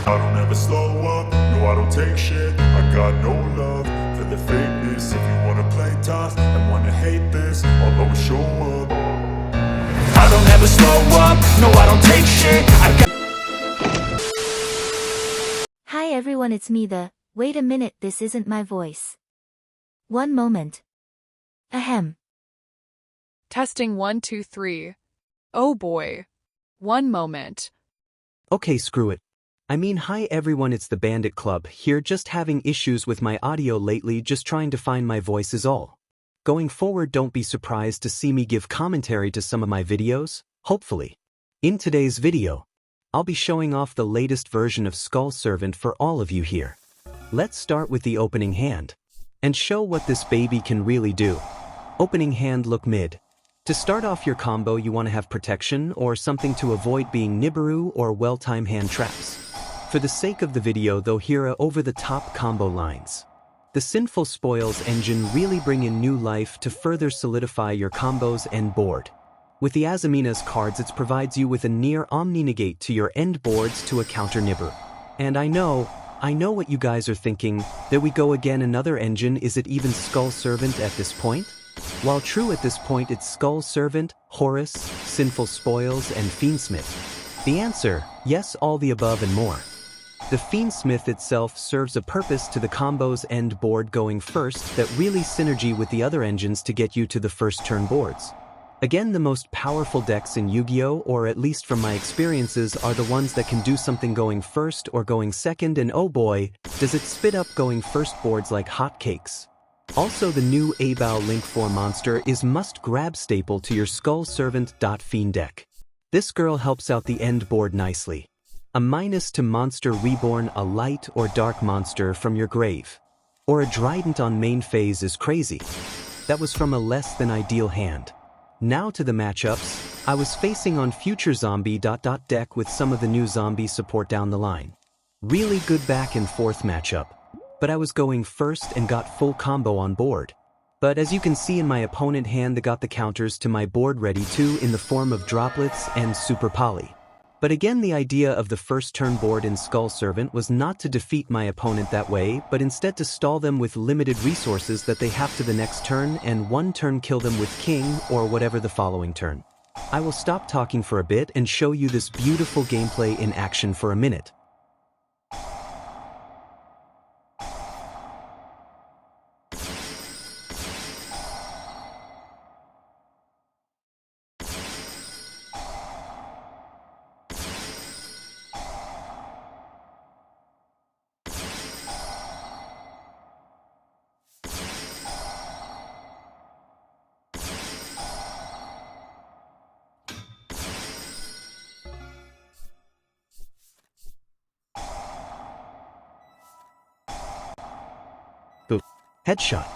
I don't ever slow up, no I don't take shit. I got no love for the fakeness. If you wanna play tough and wanna hate this, I'll always show up. I don't ever slow up, no I don't take shit. Hi everyone, it's me wait a minute, this isn't my voice. One moment. Ahem. Testing 1 2 3. Oh boy. One moment. Okay, screw it. I mean, hi everyone, it's the Bandit Club here, just having issues with my audio lately, just trying to find my voice is all. Going forward, don't be surprised to see me give commentary to some of my videos, hopefully. In today's video, I'll be showing off the latest version of Skull Servant for all of you here. Let's start with the opening hand, and show what this baby can really do. Opening hand, look mid. To start off your combo, you want to have protection or something to avoid being Nibiru or well-timed hand traps. For the sake of the video though, here are over-the-top combo lines. The Sinful Spoils engine really bring in new life to further solidify your combos and board. With the Azamina's cards, it provides you with a near omni-negate to your end boards to a counter Nibiru. And I know what you guys are thinking, there we go again, another engine, is it even Skull Servant at this point? While true at this point, it's Skull Servant, Horus, Sinful Spoils, and Fiendsmith. The answer, yes, all the above and more. The Fiendsmith itself serves a purpose to the combo's end board going first that really synergy with the other engines to get you to the first turn boards. Again, the most powerful decks in Yu-Gi-Oh!, or at least from my experiences, are the ones that can do something going first or going second, and oh boy, does it spit up going first boards like hotcakes. Also, the new Abao Link 4 monster is must-grab staple to your Skull Servant. Fiend deck. This girl helps out the end board nicely. A minus to monster reborn, a light or dark monster from your grave. Or a Trident on main phase is crazy. That was from a less than ideal hand. Now to the matchups. I was facing on future zombie. Deck with some of the new zombie support down the line. Really good back and forth matchup. But I was going first and got full combo on board. But as you can see in my opponent hand, they got the counters to my board ready too, in the form of droplets and super poly. But again, the idea of the first turn board in Skull Servant was not to defeat my opponent that way, but instead to stall them with limited resources that they have to the next turn, and one turn kill them with king or whatever the following turn. I will stop talking for a bit and show you this beautiful gameplay in action for a minute. Headshot.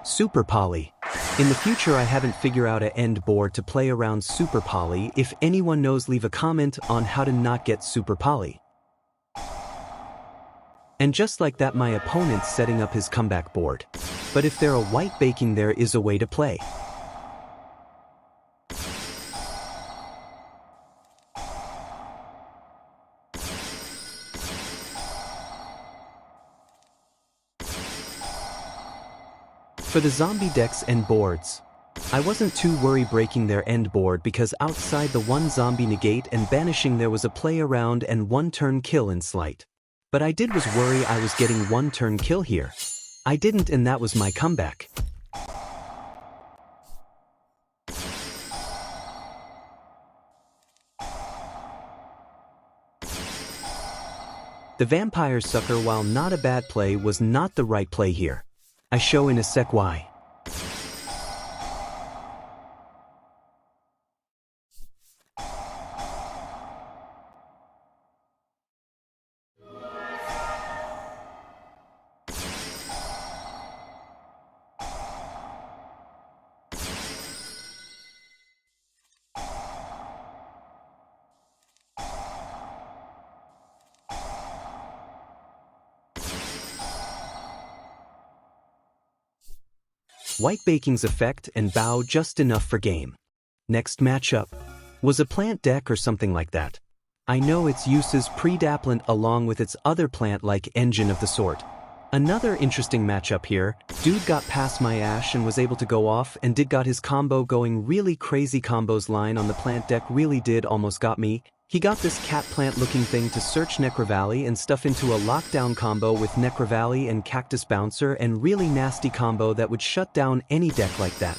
Super Poly. In the future, I haven't figured out a end board to play around Super Poly. If anyone knows, leave a comment on how to not get Super Poly. And just like that, my opponent's setting up his comeback board. But if they're a white baking, there is a way to play. For the zombie decks and boards, I wasn't too worried breaking their end board, because outside the one zombie negate and banishing there was a play around and one turn kill in slight. But I did was worry I was getting one turn kill here. I didn't, and that was my comeback. The Vampire Sucker, while not a bad play, was not the right play here. I show in a sec why. White baking's effect and bow just enough for game. Next matchup was a plant deck or something like that. I know its uses pre-daplant along with its other plant-like engine of the sort. Another interesting matchup here, dude got past my Ash and was able to go off and did got his combo going really crazy combos line on the plant deck really did almost got me. He got this cat plant looking thing to search Necrovalley and stuff into a lockdown combo with Necrovalley and Cactus Bouncer and really nasty combo that would shut down any deck like that.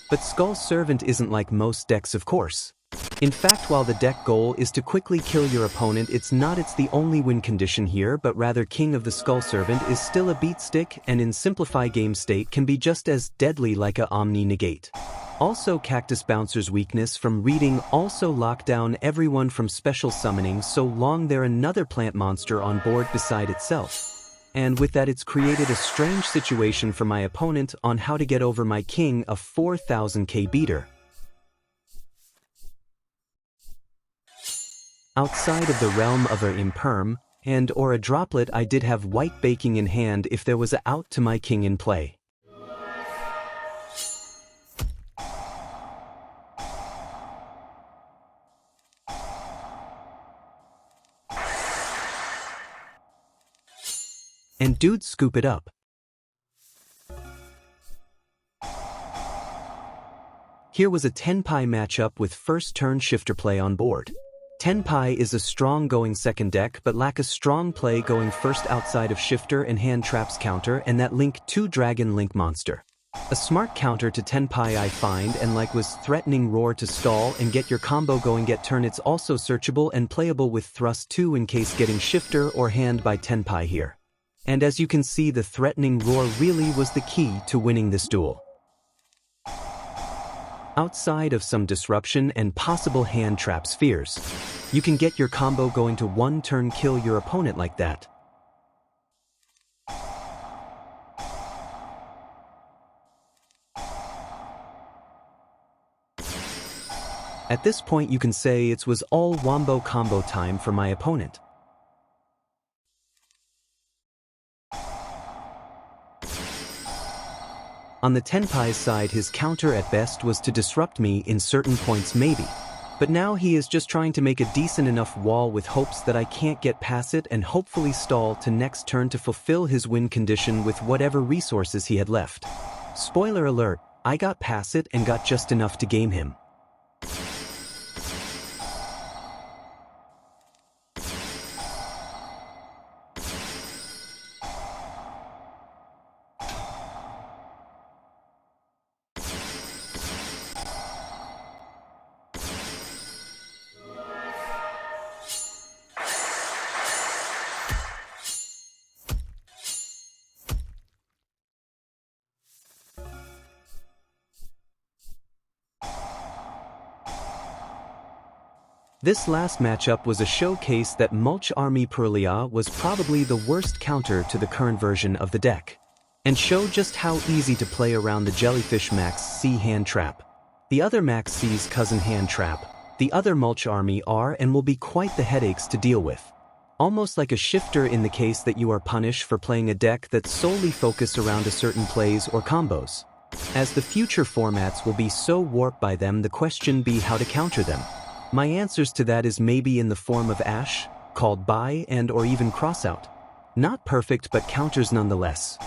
But Skull Servant isn't like most decks of course. In fact, while the deck goal is to quickly kill your opponent, it's the only win condition here, but rather King of the Skull Servant is still a beat stick and in simplify game state can be just as deadly like a Omni Negate. Also Cactus Bouncer's weakness from reading also lock down everyone from special summoning so long they're another plant monster on board beside itself. And with that it's created a strange situation for my opponent on how to get over my king, a 4000k beater. Outside of the realm of a imperm and or a droplet, I did have white baking in hand if there was a out to my king in play. And dude scoop it up. Here was a Tenpai matchup with first turn shifter play on board. Tenpai is a strong going second deck but lack a strong play going first outside of shifter and hand traps counter and that link 2 dragon link monster. A smart counter to Tenpai I find and like was threatening roar to stall and get your combo going get turn. It's also searchable and playable with thrust 2 in case getting shifter or hand by Tenpai here. And as you can see, the threatening roar really was the key to winning this duel. Outside of some disruption and possible hand trap spheres, you can get your combo going to one turn kill your opponent like that. At this point you can say it was all wombo combo time for my opponent. On the Tenpai's side, his counter at best was to disrupt me in certain points maybe. But now he is just trying to make a decent enough wall with hopes that I can't get past it and hopefully stall to next turn to fulfill his win condition with whatever resources he had left. Spoiler alert, I got past it and got just enough to game him. This last matchup was a showcase that Mulch Army Purlia was probably the worst counter to the current version of the deck, and showed just how easy to play around the Jellyfish Max C hand trap. The other Max C's cousin hand trap, the other Mulch Army are and will be quite the headaches to deal with. Almost like a shifter in the case that you are punished for playing a deck that's solely focused around a certain plays or combos. As the future formats will be so warped by them, the question be how to counter them. My answers to that is maybe in the form of Ash, called buy and or even crossout. Not perfect but counters nonetheless.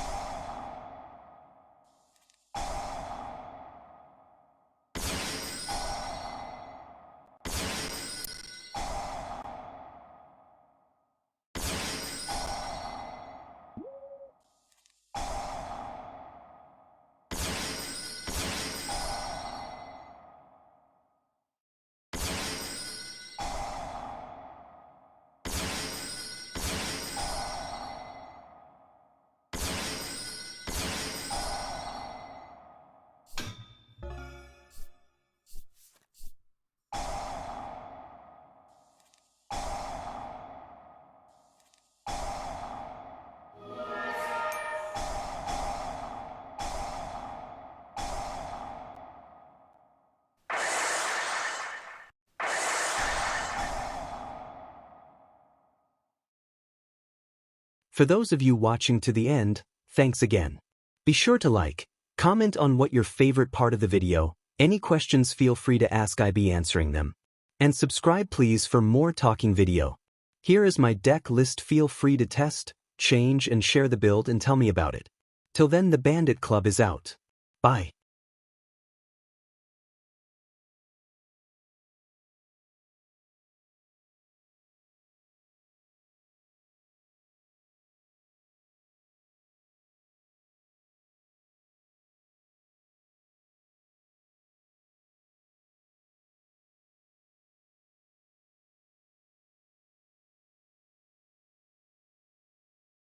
For those of you watching to the end, thanks again. Be sure to like, comment on what your favorite part of the video, any questions feel free to ask, I be answering them. And subscribe please for more talking video. Here is my deck list, feel free to test, change and share the build and tell me about it. Till then the Bandit Club is out. Bye.